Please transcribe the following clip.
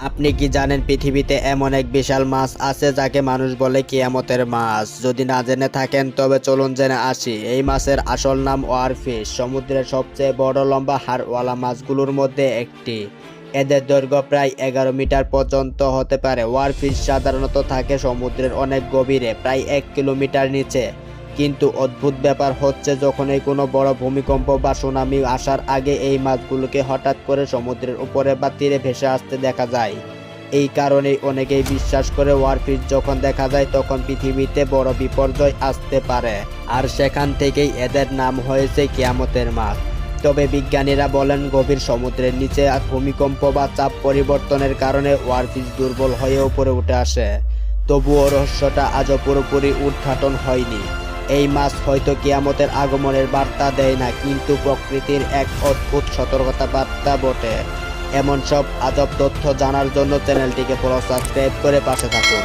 আপনি কি জানেন পৃথিবীতে এমন এক বিশাল মাছ আছে যাকে মানুষ বলে কিয়ামতের মাছ? যদি না জেনে থাকেন তবে চলুন জেনে আসি। এই মাছের আসল নাম ওয়ারফিশ, সমুদ্রের সবচেয়ে বড় লম্বা হাড়ওয়ালা মাছগুলোর মধ্যে একটি। এদের দৈর্ঘ্য প্রায় 11 মিটার পর্যন্ত হতে পারে। ওয়ারফিশ সাধারণত থাকে সমুদ্রের অনেক গভীরে, প্রায় 1 কিলোমিটার নিচে। কিন্তু অদ্ভুত ব্যাপার হচ্ছে, যখনই কোনো বড় ভূমিকম্প বা সুনামি আসার আগে এই মাছগুলোকে হঠাৎ করে সমুদ্রের উপরে বা তীরে ভেসে আসতে দেখা যায়। এই কারণেই অনেকেই বিশ্বাস করে ওয়ারফিশ যখন দেখা যায় তখন পৃথিবীতে বড় বিপর্যয় আসতে পারে, আর সেখান থেকেই এদের নাম হয়েছে কিয়ামতের মাছ। তবে বিজ্ঞানীরা বলেন গভীর সমুদ্রের নিচে ভূমিকম্প বা চাপ পরিবর্তনের কারণে ওয়ারফিশ দুর্বল হয়ে উপরে উঠে আসে। তবুও রহস্যটা আজও পুরোপুরি উদ্ঘাটন হয়নি। এই মাছ হয়তো কিয়ামতের আগমনের বার্তা দেয় না, কিন্তু প্রকৃতির এক অদ্ভুত সতর্কতা বার্তা বটে। এমন সব আজব তথ্য জানার জন্য চ্যানেলটিকে ফলো, সাবস্ক্রাইব করে পাশে থাকুন।